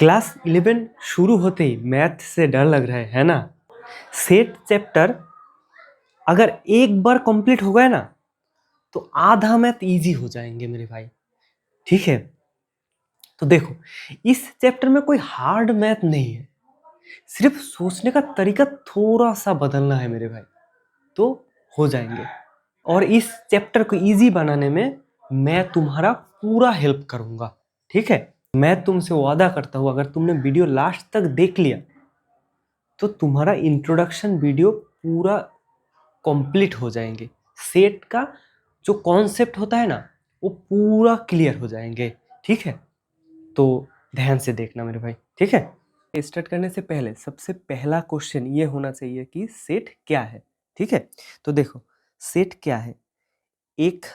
Class 11 शुरू होते ही math से डर लग रहा है ना। सेट चैप्टर अगर एक बार कंप्लीट हो गया ना तो आधा मैथ इजी हो जाएंगे मेरे भाई। ठीक है, तो देखो इस चैप्टर में कोई हार्ड मैथ नहीं है, सिर्फ सोचने का तरीका थोड़ा सा बदलना है मेरे भाई, तो हो जाएंगे। और इस चैप्टर को इजी बनाने में मैं तुम्हारा पूरा हेल्प करूंगा। ठीक है, मैं तुमसे वादा करता हूं अगर तुमने वीडियो लास्ट तक देख लिया तो तुम्हारा इंट्रोडक्शन वीडियो पूरा कंप्लीट हो जाएंगे। सेट का जो कॉन्सेप्ट होता है ना वो पूरा क्लियर हो जाएंगे। ठीक है, तो ध्यान से देखना मेरे भाई। ठीक है, स्टार्ट करने से पहले सबसे पहला क्वेश्चन ये होना चाहिए कि सेट क्या है। ठीक है, तो देखो सेट क्या है। एक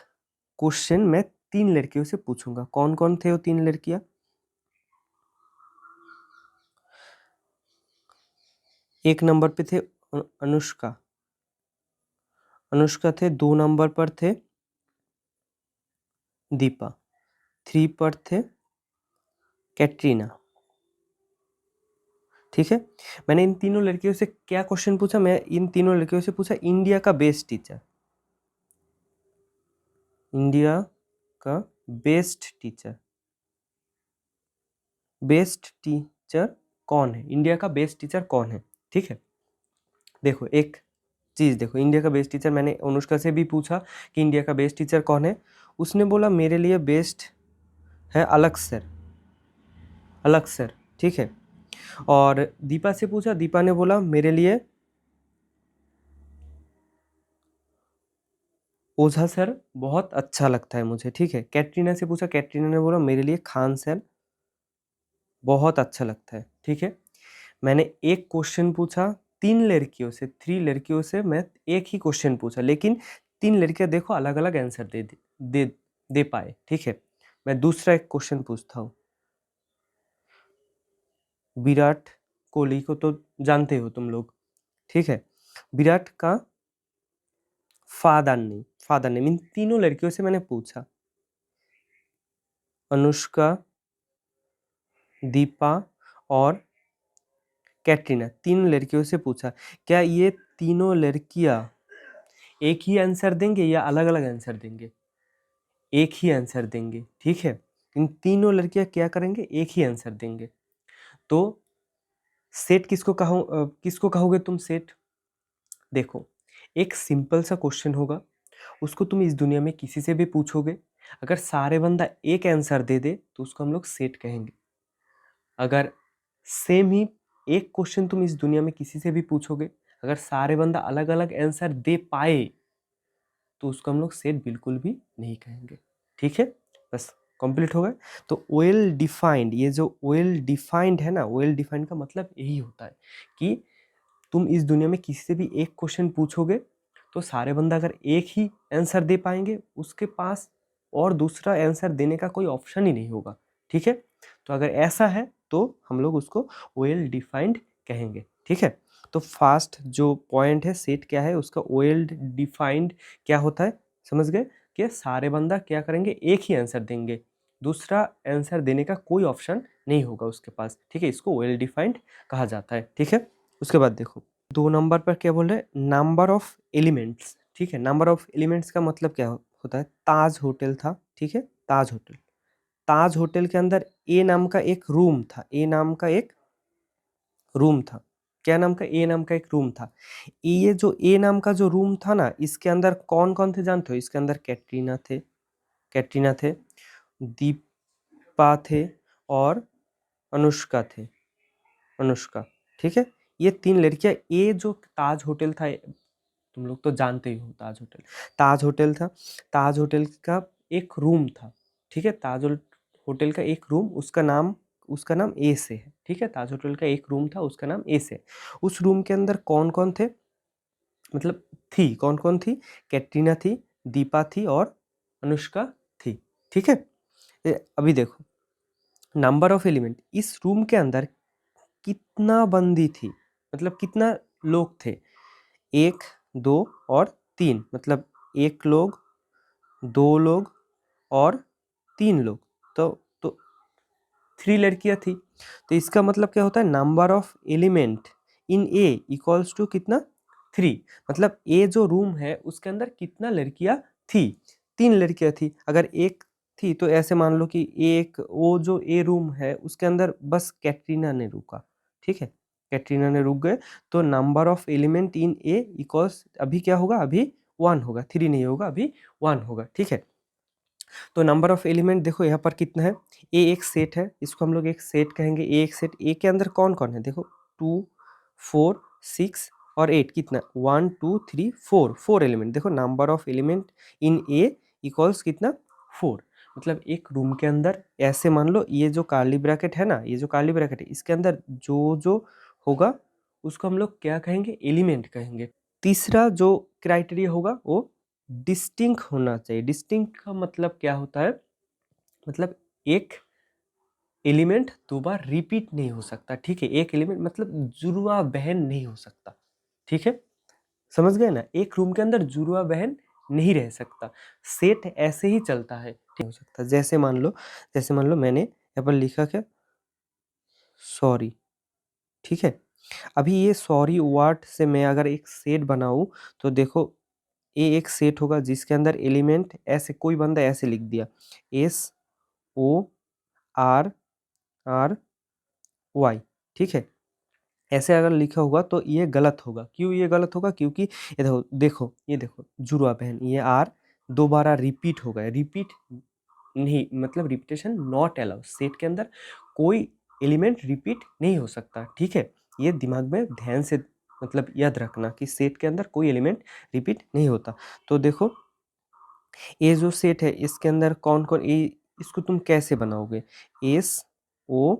क्वेश्चन मैं 3 लड़कियों से पूछूंगा। कौन कौन थे वो 3 लड़कियां? एक नंबर पे थे अनुष्का, अनुष्का थे। 2 नंबर पर थे दीपा, 3 पर थे कैटरीना। ठीक है, मैंने इन तीनों लड़कियों से क्या क्वेश्चन पूछा? मैं इन तीनों लड़कियों से पूछा इंडिया का बेस्ट टीचर, इंडिया का बेस्ट टीचर, बेस्ट टीचर कौन है? इंडिया का बेस्ट टीचर कौन है? ठीक है, देखो एक चीज़ देखो, इंडिया का बेस्ट टीचर मैंने अनुष्का से भी पूछा कि इंडिया का बेस्ट टीचर कौन है। उसने बोला मेरे लिए बेस्ट है अलग सर, अलग सर। ठीक है, और दीपा से पूछा, दीपा ने बोला मेरे लिए ओझा सर बहुत अच्छा लगता है मुझे। ठीक है, कैटरीना से पूछा, कैटरीना ने बोला मेरे लिए खान सर बहुत अच्छा लगता है। ठीक है, मैंने एक क्वेश्चन पूछा 3 लड़कियों से, 3 लड़कियों से मैं एक ही क्वेश्चन पूछा, लेकिन 3 लड़कियां देखो अलग अलग आंसर दे दे पाए। ठीक है, मैं दूसरा एक क्वेश्चन पूछता हूँ। विराट कोहली को तो जानते हो तुम लोग। ठीक है, विराट का फादर नेम इन तीनों लड़कियों से मैंने पूछा। अनुष्का, दीपा और कैटरीना, 3 लड़कियों से पूछा। क्या ये तीनों लड़कियां एक ही आंसर देंगे या अलग अलग आंसर देंगे? एक ही आंसर देंगे। ठीक है, इन तीनों लड़कियां क्या करेंगे? एक ही आंसर देंगे। तो सेट किसको कहोगे तुम सेट? देखो एक सिंपल सा क्वेश्चन होगा, उसको तुम इस दुनिया में किसी से भी पूछोगे, अगर सारे बंदा एक आंसर दे दे तो उसको हम लोग सेट कहेंगे। अगर सेम ही एक क्वेश्चन तुम इस दुनिया में किसी से भी पूछोगे, अगर सारे बंदा अलग अलग आंसर दे पाए तो उसको हम लोग सेट बिल्कुल भी नहीं कहेंगे। ठीक है, बस कंप्लीट हो गया। तो वेल डिफाइंड, ये जो वेल डिफाइंड है ना, वेल डिफाइंड का मतलब यही होता है कि तुम इस दुनिया में किसी से भी एक क्वेश्चन पूछोगे तो सारे बंदा अगर एक ही आंसर दे पाएंगे, उसके पास और दूसरा आंसर देने का कोई ऑप्शन ही नहीं होगा। ठीक है, तो अगर ऐसा है तो हम लोग उसको वेल डिफाइंड कहेंगे। ठीक है, तो फास्ट जो पॉइंट है सेट क्या है उसका, वेल डिफाइंड क्या होता है समझ गए? कि सारे बंदा क्या करेंगे? एक ही आंसर देंगे, दूसरा आंसर देने का कोई ऑप्शन नहीं होगा उसके पास। ठीक है, इसको वेल डिफाइंड कहा जाता है। ठीक है, उसके बाद देखो 2 नंबर पर क्या बोल रहे हैं? Number of elements. ठीक है, नंबर ऑफ एलिमेंट्स का मतलब क्या होता है? ताज होटल था। ठीक है, ताज होटल, ताज होटल के अंदर ए नाम का एक रूम था, ए नाम का एक रूम था। क्या नाम का? ए नाम का एक रूम था। ये जो ए नाम का जो रूम था ना, इसके अंदर कौन कौन थे जानते हो? इसके अंदर कैटरीना थे, कैटरीना थे, दीपा थे और अनुष्का थे, अनुष्का। ठीक है, ये 3 लड़कियां, ये जो ताज होटल था, तुम लोग तो जानते ही हो ताज होटल, ताज होटल था, ताज होटल का एक रूम था। ठीक है, ताज होटल का एक रूम, उसका नाम ए से है। ठीक है, ताज होटल का एक रूम था, उसका नाम ए से है। उस रूम के अंदर कौन कौन थे, मतलब थी कौन कौन थी? कैटरीना थी, दीपा थी और अनुष्का थी। ठीक है, अभी देखो नंबर ऑफ एलिमेंट, इस रूम के अंदर कितना बंदी थी, मतलब कितना लोग थे? 1, 2 और 3, मतलब 1 लोग, 2 लोग और 3 लोग। तो 3 लड़कियां थी, तो इसका मतलब क्या होता है, number of element in A equals to कितना, 3। मतलब ए जो रूम है उसके अंदर कितना लड़कियां थी, 3 लड़कियां थी। अगर एक थी तो ऐसे मान लो कि एक वो जो ए रूम है उसके अंदर बस कैटरीना ने रुका, ठीक है, कैटरीना ने रुक गए, तो number of element in A equals अभी क्या होगा, अभी 1 होगा, 3 नहीं होगा, अभी 1 होगा, ठीक है। तो नंबर ऑफ एलिमेंट देखो यहाँ पर कितना है, ए एक सेट है, इसको हम लोग एक सेट कहेंगे, ए एक सेट, ए के अंदर कौन कौन है, देखो 2 4 6 और 8, कितना 1 2 3 4, 4 एलिमेंट। देखो number of element in A equals कितना, 4। मतलब एक रूम के अंदर ऐसे मान लो, ये जो कार्ली ब्रैकेट है ना, ये जो कार्ली ब्रैकेट है इसके अंदर जो जो होगा उसको हम लोग क्या कहेंगे, एलिमेंट कहेंगे। तीसरा जो क्राइटेरिया होगा वो डिस्टिंक्ट होना चाहिए। डिस्टिंक्ट का मतलब क्या होता है, मतलब एक एलिमेंट दो बार रिपीट नहीं हो सकता, ठीक है, एक एलिमेंट मतलब जुड़वा बहन नहीं हो सकता, ठीक है, समझ गए ना, एक रूम के अंदर जुड़वा बहन नहीं रह सकता, सेट ऐसे ही चलता है, ठीक हो सकता। जैसे मान लो मैंने यहाँ पर लिखा क्या, सॉरी, ठीक है। अभी ये सॉरी वर्ड से मैं अगर एक सेट बनाऊं तो देखो, ये एक सेट होगा जिसके अंदर एलिमेंट ऐसे, कोई बंदा ऐसे लिख दिया SORRY, ठीक है, ऐसे अगर लिखा होगा तो ये गलत होगा। क्यों ये गलत होगा, क्योंकि ये देखो देखो ये देखो जुड़वा बहन, ये आर दोबारा रिपीट हो गया, रिपीट नहीं मतलब रिपीटेशन नॉट अलाउ, सेट के अंदर कोई एलिमेंट रिपीट नहीं हो सकता, ठीक है, ये दिमाग में ध्यान से मतलब याद रखना कि सेट के अंदर कोई एलिमेंट रिपीट नहीं होता। तो देखो ये जो सेट है इसके अंदर कौन कौन, ये इसको तुम कैसे बनाओगे, SOR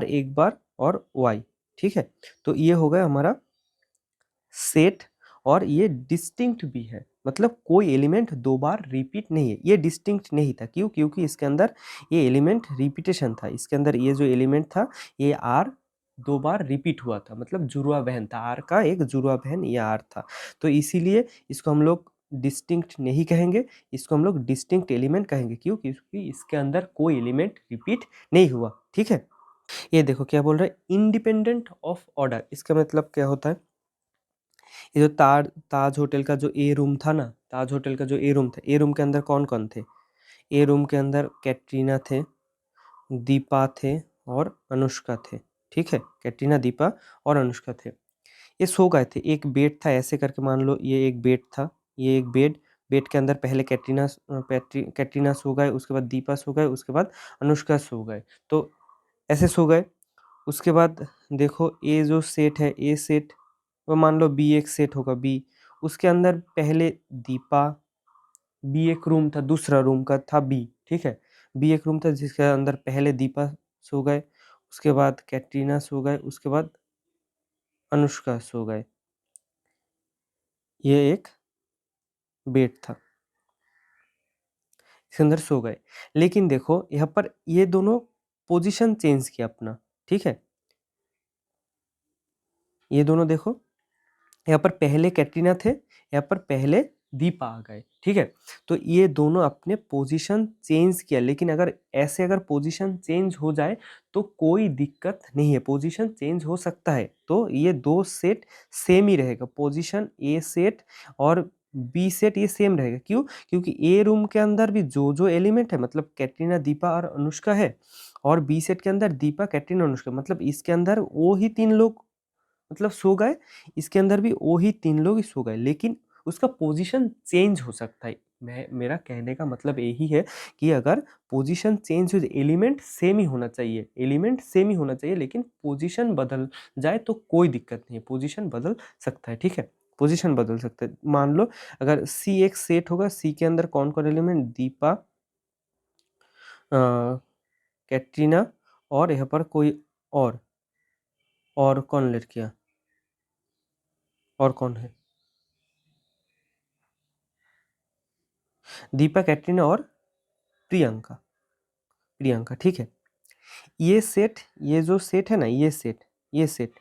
एक बार और Y, ठीक है, तो ये हो गया हमारा सेट, और ये डिस्टिंक्ट भी है, मतलब कोई एलिमेंट दो बार रिपीट नहीं है, ये डिस्टिंक्ट नहीं था, क्यों, क्योंकि इसके अंदर ये एलिमेंट रिपीटेशन था, इसके अंदर ये जो एलिमेंट था ये आर दो बार रिपीट हुआ था, मतलब जुड़वा बहन था, आर का एक जुड़वा बहन ये आर था, तो इसीलिए इसको हम लोग डिस्टिंक्ट नहीं कहेंगे, इसको हम लोग डिस्टिंक्ट एलिमेंट कहेंगे। क्यों, क्योंकि इसके अंदर कोई एलिमेंट रिपीट नहीं हुआ, ठीक है। ये देखो क्या बोल रहा है, इंडिपेंडेंट ऑफ ऑर्डर, इसका मतलब क्या होता है, ये जो ताज होटल का जो ए रूम था ना, ताज होटल का जो ए रूम था, ए रूम के अंदर कौन कौन थे, ए रूम के अंदर कैटरीना थे, दीपा थे और अनुष्का थे, ठीक है, कैटरीना दीपा और अनुष्का थे। ये सो गए थे, एक बेड था ऐसे करके मान लो, ये एक बेड था, ये एक बेड, बेड के अंदर पहले कैटरीना सो गए, उसके बाद दीपा सो गए, उसके बाद अनुष्का सो गए, तो ऐसे सो गए। उसके बाद देखो ए जो सेट है, ए सेट वो मान लो बी एक सेट होगा, बी उसके अंदर पहले दीपा, बी एक रूम था, दूसरा रूम का था बी, ठीक है, बी एक रूम था जिसके अंदर पहले दीपा सो गए, उसके बाद कैटरीना सो गए, उसके बाद अनुष्का सो गए, ये एक बेड था, इसके अंदर सो गए। लेकिन देखो यहाँ पर ये दोनों पोजीशन चेंज किया अपना, ठीक है, ये दोनों देखो यहाँ पर पहले कैटरीना थे, यहाँ पर पहले दीपा आ गए, ठीक है, तो ये दोनों अपने पोजीशन चेंज किया, लेकिन अगर ऐसे अगर पोजीशन चेंज हो जाए तो कोई दिक्कत नहीं है, पोजीशन चेंज हो सकता है, तो ये दो सेट सेम ही रहेगा, पोजीशन ए सेट और बी सेट ये सेम रहेगा। क्यों, क्योंकि ए रूम के अंदर भी जो जो एलिमेंट है, मतलब कैटरीना दीपा और अनुष्का है, और बी सेट के अंदर दीपा कैटरीना अनुष्का, मतलब इसके अंदर वो ही 3 लोग मतलब सो गए, इसके अंदर भी वो ही 3 लोग ही सो गए, लेकिन उसका पोजीशन चेंज हो सकता है। मेरा कहने का मतलब यही है कि अगर पोजीशन चेंज हो जाए, एलिमेंट सेम ही होना चाहिए, एलिमेंट सेम ही होना चाहिए, लेकिन पोजीशन बदल जाए तो कोई दिक्कत नहीं है, पोजीशन बदल सकता है, ठीक है, पोजीशन बदल सकता है। मान लो अगर सी एक सेट होगा, सी के अंदर कौन कौन एलिमेंट, दीपा, कैटरीना और यहाँ पर कोई और कौन लड़कियां, और कौन है, दीपा कैटरीना और प्रियंका, प्रियंका, ठीक है। ये सेट, ये जो सेट है ना, ये सेट, ये सेट,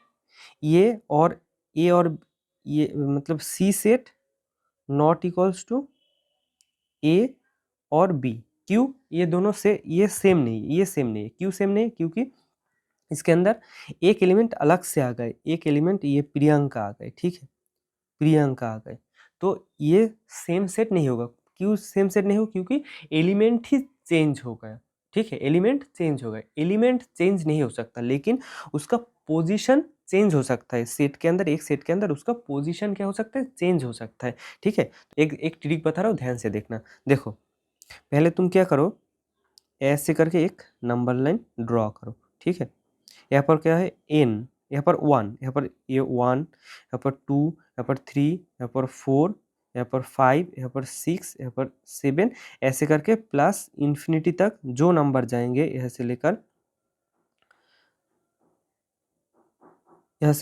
ये और ए और ये मतलब सी सेट नॉट इक्वल्स टू ए और बी, क्यों? ये दोनों से ये सेम नहीं, ये सेम नहीं है। क्यों सेम नहीं है? क्योंकि इसके अंदर एक एलिमेंट अलग से आ गए, एक एलिमेंट ये प्रियंका आ गए, ठीक है, प्रियंका आ गए, तो ये सेम सेट नहीं होगा। क्यों सेम सेट नहीं हो? क्योंकि एलिमेंट ही चेंज हो गया, ठीक है, एलिमेंट चेंज हो गए। एलिमेंट चेंज नहीं हो सकता, लेकिन उसका पोजीशन चेंज हो सकता है। सेट के अंदर, एक सेट के अंदर उसका पोजीशन क्या हो सकता है? चेंज हो सकता है, ठीक है। एक एक ट्रिक बता रहा हूँ, ध्यान से देखना। देखो, पहले तुम क्या करो, ऐसे करके एक नंबर लाइन ड्रॉ करो, ठीक है। यहाँ पर क्या है? n, यहाँ पर 1, यहाँ पर ये 1, यहाँ पर 2, यहाँ पर 3, यहाँ पर 4, यहाँ पर 5, यहाँ पर 6, यहाँ पर 7, ऐसे करके प्लस इन्फिनिटी तक जो नंबर जाएंगे, यहाँ से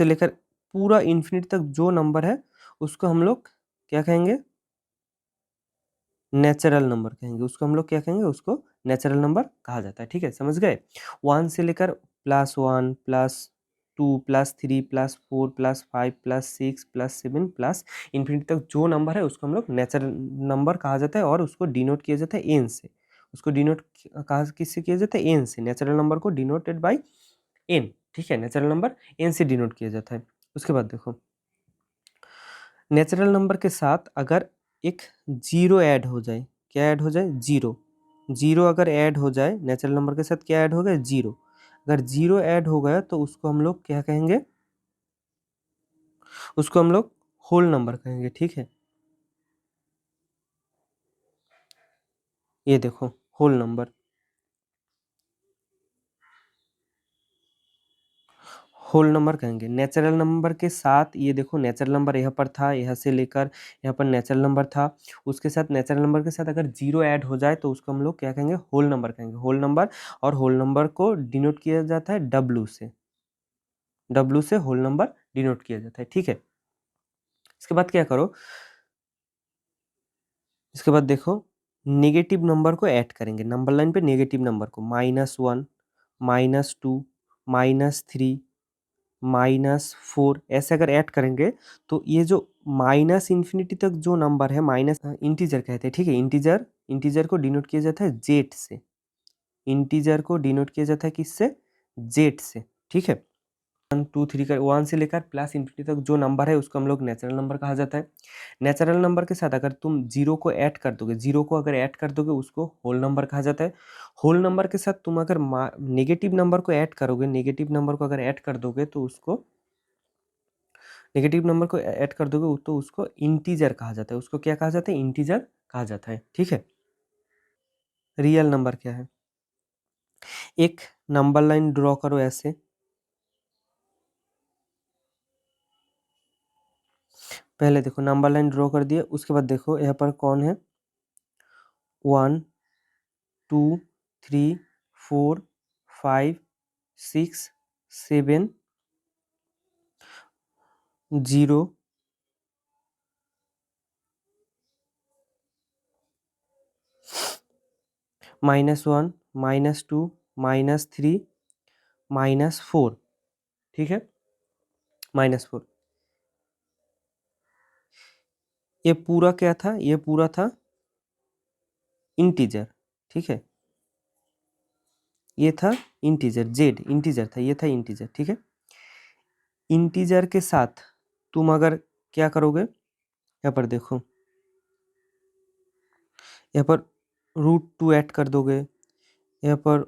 लेकर पूरा इन्फिनिटी तक जो नंबर है उसको हम लोग क्या कहेंगे? नेचुरल नंबर कहेंगे उसको। हम लोग क्या कहेंगे? उसको नेचुरल नंबर कहा जाता है, ठीक है, समझ गए। 1 से लेकर +1 +2 +3 +4 +5 +6 +7 प्लस इन्फिनिटी तक जो नंबर है उसको हम लोग नेचुरल नंबर कहा जाता है, और उसको डिनोट किया जाता है एन से। उसको डिनोट कहा किससे किया जाता है? एन से। नेचुरल नंबर को डिनोटेड बाई एन, ठीक है, नेचुरल नंबर एन से डिनोट किया जाता है। उसके बाद देखो, नेचुरल नंबर के साथ अगर एक जीरो ऐड हो जाए, क्या ऐड हो जाए? जीरो। जीरो अगर ऐड हो जाए नेचुरल नंबर के साथ, क्या ऐड हो गया? जीरो। अगर जीरो ऐड हो गया तो उसको हम लोग क्या कहेंगे? उसको हम लोग होल नंबर कहेंगे, ठीक है। ये देखो, होल नंबर, होल नंबर कहेंगे नेचुरल नंबर के साथ। ये देखो, नेचुरल नंबर यहाँ पर था, यहाँ से लेकर यहाँ पर नेचुरल नंबर था, उसके साथ नेचुरल नंबर के साथ अगर जीरो ऐड हो जाए तो उसको हम लोग क्या कहेंगे? होल नंबर कहेंगे, होल नंबर। और होल नंबर को डिनोट किया जाता है डब्लू से। डब्लू से होल नंबर डिनोट किया जाता है, ठीक है। इसके बाद क्या करो, इसके बाद देखो, नेगेटिव नंबर को ऐड करेंगे नंबर लाइन पे। नेगेटिव नंबर को -1 -2 -3 -4 ऐसे अगर ऐड करेंगे तो ये जो माइनस इन्फिनिटी तक जो नंबर है, माइनस इंटीजर कहते हैं, ठीक है। इंटीजर, इंटीजर को डिनोट किया जाता है जेड से। इंटीजर को डिनोट किया जाता है किससे? जेड से, ठीक है। 1 2 3 का 1 से लेकर प्लस इन्फिनिटी तक जो नंबर है उसको हम लोग नेचुरल नंबर कहा जाता है। नेचुरल नंबर के साथ अगर तुम जीरो को ऐड कर दोगे, जीरो को अगर ऐड कर दोगे उसको होल नंबर कहा जाता है। होल नंबर के साथ तुम अगर नेगेटिव नंबर को ऐड करोगे, नेगेटिव नंबर को अगर ऐड कर दोगे तो उसको, नेगेटिव नंबर को ऐड कर दोगे तो उसको इंटीजर कहा जाता है। उसको क्या कहा जाता है? इंटीजर कहा जाता है, ठीक है। रियल नंबर क्या है? एक नंबर लाइन ड्रॉ करो ऐसे। पहले देखो, नंबर लाइन ड्रॉ कर दिया, उसके बाद देखो यहाँ पर कौन है? 1 2 3 4 5 6 7 0 -1 -2 -3 -4, ठीक है, -4। ये पूरा क्या था? ये पूरा था इंटीजर, ठीक है। ये था इंटीजर, जेड इंटीजर था, ये था इंटीजर, ठीक है। इंटीजर के साथ तुम अगर क्या करोगे, यहाँ पर देखो, यहाँ पर √2 ऐड कर दोगे, यहाँ पर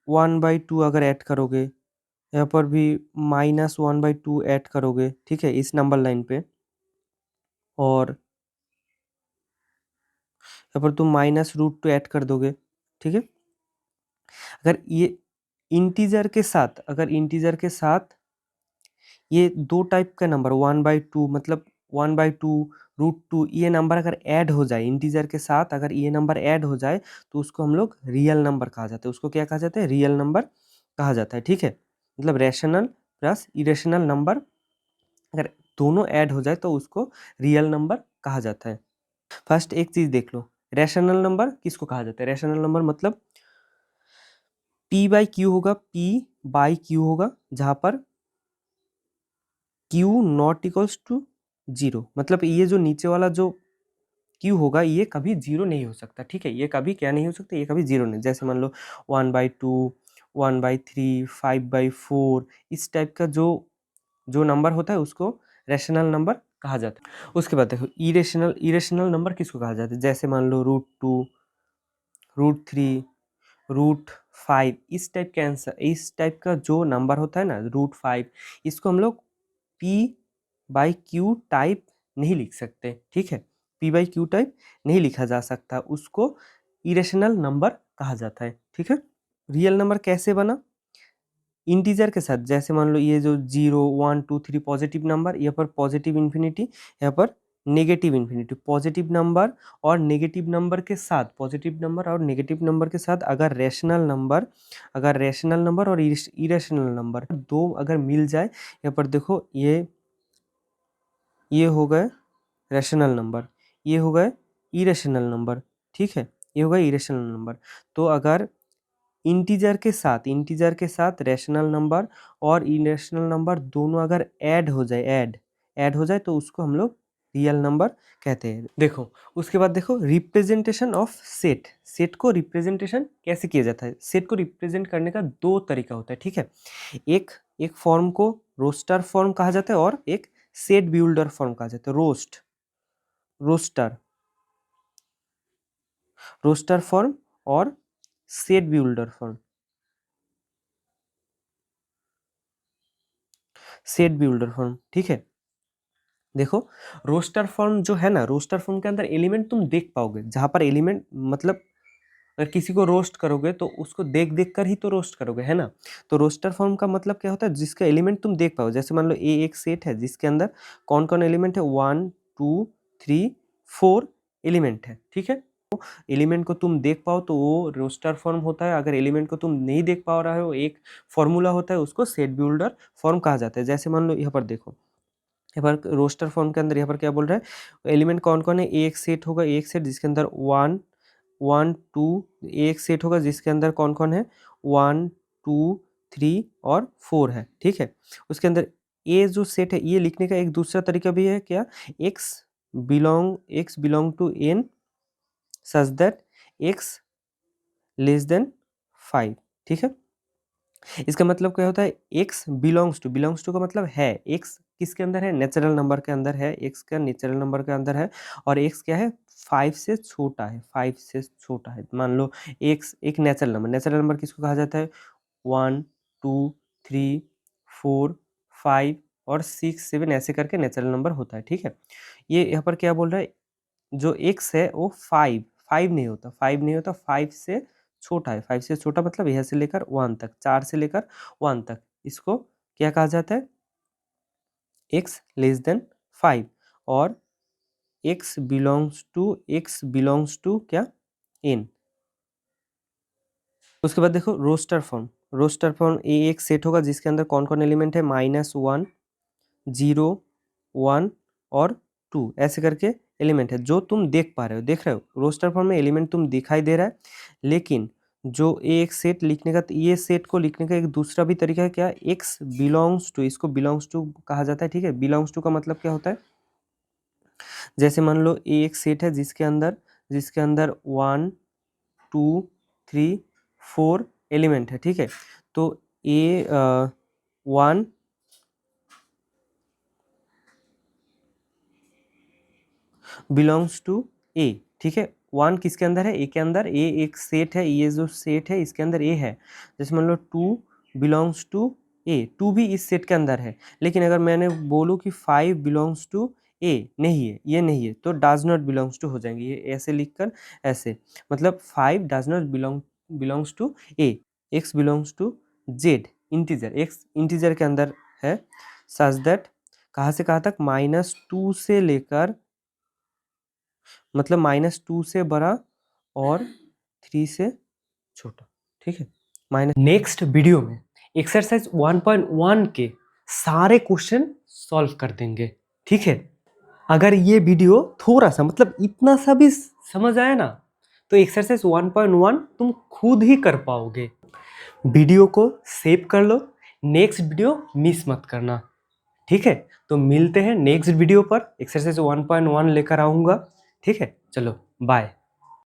1/2 अगर ऐड करोगे, यहाँ पर भी -1/2 ऐड करोगे, ठीक है, इस नंबर लाइन पे। और यहाँ पर तुम -√2 ऐड कर दोगे, ठीक है। अगर ये इंटीजर के साथ, अगर इंटीजर के साथ ये दो टाइप का नंबर 1/2 मतलब 1/2 √2 ये नंबर अगर ऐड हो जाए इंटीजर के साथ, अगर ये नंबर ऐड हो जाए तो उसको हम लोग रियल नंबर कहा जाता है। उसको क्या कहा जाता है? रियल नंबर कहा जाता है, ठीक है। मतलब रैशनल प्लस इरेशनल नंबर अगर दोनों ऐड हो जाए तो उसको रियल नंबर कहा जाता है। फर्स्ट एक चीज देख लो, रैशनल नंबर किसको कहा जाता है? रैशनल नंबर मतलब p/q होगा, p/q होगा, जहां पर q नॉट इक्वल्स टू 0। मतलब ये जो नीचे वाला जो क्यू होगा ये कभी जीरो नहीं हो सकता, ठीक है, ये कभी क्या नहीं हो सकता, ये कभी जीरो नहीं। जैसे मान लो 1/2, 1/3, 5/4, इस टाइप का जो जो नंबर होता है उसको रैशनल नंबर कहा जाता है। उसके बाद देखो इरेशनल नंबर किसको कहा जाता है, जैसे मान लो √2, √3, √5, इस टाइप के आंसर, इस टाइप का जो नंबर होता है ना √5, इसको हम लोग p/q टाइप नहीं लिख सकते, ठीक है, p/q टाइप नहीं लिखा जा सकता, उसको इरेशनल नंबर कहा जाता है, ठीक है। रियल नंबर कैसे बना, इंटीजर के साथ, जैसे मान लो ये जो 0, 1, 2, 3 पॉजिटिव नंबर, यहाँ पर पॉजिटिव इन्फिनिटी, यहाँ पर नेगेटिव इन्फिनिटी, पॉजिटिव नंबर और नेगेटिव नंबर के साथ, पॉजिटिव नंबर और नेगेटिव नंबर के साथ अगर रैशनल नंबर और इरेशनल नंबर दो अगर मिल जाए, यहाँ पर देखो ये हो गए रैशनल नंबर, ये हो गए इरेशनल नंबर, ठीक है, ये हो गए इरेशनल नंबर। तो अगर इंटीजर के साथ रैशनल नंबर और इरेशनल नंबर दोनों अगर ऐड हो जाए तो उसको हम लोग रियल नंबर कहते हैं। देखो उसके बाद देखो रिप्रेजेंटेशन ऑफ सेट को रिप्रेजेंटेशन कैसे किया जाता है। सेट को रिप्रेजेंट करने का दो तरीका होता है, ठीक है। एक फॉर्म को रोस्टर फॉर्म कहा जाता है और एक सेट बिल्डर फॉर्म कहा जाता है। रोस्टर फॉर्म और सेट बिल्डर फॉर्म। ठीक है। देखो रोस्टर फॉर्म जो है ना, रोस्टर फॉर्म के अंदर एलिमेंट तुम देख पाओगे, जहां पर एलिमेंट मतलब अगर किसी को रोस्ट करोगे तो उसको देख देख कर ही तो रोस्ट करोगे, है ना। तो रोस्टर फॉर्म का मतलब क्या होता है, जिसका एलिमेंट तुम देख पाओ। जैसे मान लो ए एक सेट है जिसके अंदर कौन कौन एलिमेंट है, 1, 2, 3, 4 एलिमेंट है, ठीक है। एलिमेंट को तुम देख पाओ तो वो रोस्टर फॉर्म होता है। अगर एलिमेंट को तुम नहीं देख पा रहे हो, एक फॉर्मूला होता है, उसको सेट बिल्डर फॉर्म कहा जाता है। जैसे मान लो यहाँ पर देखो, यहाँ पर रोस्टर फॉर्म के अंदर यहाँ पर क्या बोल रहा है, एलिमेंट कौन कौन है, एक सेट होगा, एक सेट जिसके अंदर 1, 1, 2, एक सेट होगा जिसके अंदर कौन कौन है, 1, 2, 3 और 4 है, ठीक है। उसके अंदर ये जो सेट है, ये लिखने का एक दूसरा तरीका भी है क्या, x belong to n such that x less than 5, ठीक है। इसका मतलब क्या होता है, x बिलोंग्स टू का मतलब है, x किसके अंदर है, नेचुरल नंबर के अंदर है, x का नेचुरल नंबर के अंदर है, और x क्या है, 5 से छोटा है, 5 से छोटा है। मान लो x एक नेचुरल नंबर किसको कहा जाता है, 1, 2, 3, 4, 5 और 6, 7 ऐसे करके नेचुरल नंबर होता है, ठीक है। ये यहाँ पर क्या बोल रहा है, जो x है वो 5 नहीं होता, 5 से छोटा है। 5 से छोटा मतलब यह से लेकर 1 तक, 4 से लेकर 1 तक, इसको क्या कहा जाता है, x लेस देन 5, और x बिलोंग्स टू क्या, n। उसके बाद देखो रोस्टर फॉर्म ये एक सेट होगा जिसके अंदर कौन कौन एलिमेंट है, -1, 0, 1 और 2 ऐसे करके एलिमेंट है जो तुम देख रहे हो। रोस्टर फॉर्म में एलिमेंट तुम दिखाई दे रहा है, लेकिन जो एक सेट लिखने का, ये सेट को लिखने का एक दूसरा भी तरीका है क्या, x बिलोंग्स टू, इसको बिलोंग्स टू कहा जाता है, ठीक है। बिलोंग्स टू का मतलब क्या होता है, जैसे मान लो ये एक सेट है जिसके अंदर 1, 2, 3, 4 एलिमेंट है, ठीक है। तो ए 1 बिलोंग्स टू ए, ठीक है। 1 किसके अंदर है, ए के अंदर, ए एक सेट है, ये जो सेट है इसके अंदर ए है। जैसे मान लो 2 बिलोंग्स टू ए, 2 भी इस सेट के अंदर है। लेकिन अगर मैंने बोलूँ कि 5 बिलोंग्स टू ए, नहीं है, ये नहीं है, तो डज नॉट बिलोंग्स टू हो जाएंगे, ये ऐसे लिखकर, ऐसे मतलब 5 does not belongs to A, X belongs to Z, integer, X integer के अंदर है, सच दैट कहाँ से कहाँ तक, -2 से लेकर, मतलब -2 से बड़ा और 3 से छोटा, ठीक है। नेक्स्ट वीडियो में एक्सरसाइज 1.1 के सारे क्वेश्चन सॉल्व कर देंगे, ठीक है। अगर ये वीडियो थोड़ा सा मतलब इतना सा भी समझ आया ना, तो एक्सरसाइज 1.1 तुम खुद ही कर पाओगे। वीडियो को सेव कर लो, नेक्स्ट वीडियो मिस मत करना, ठीक है। तो मिलते हैं नेक्स्ट वीडियो पर, एक्सरसाइज 1.1 लेकर आऊँगा, ठीक है? चलो बाय।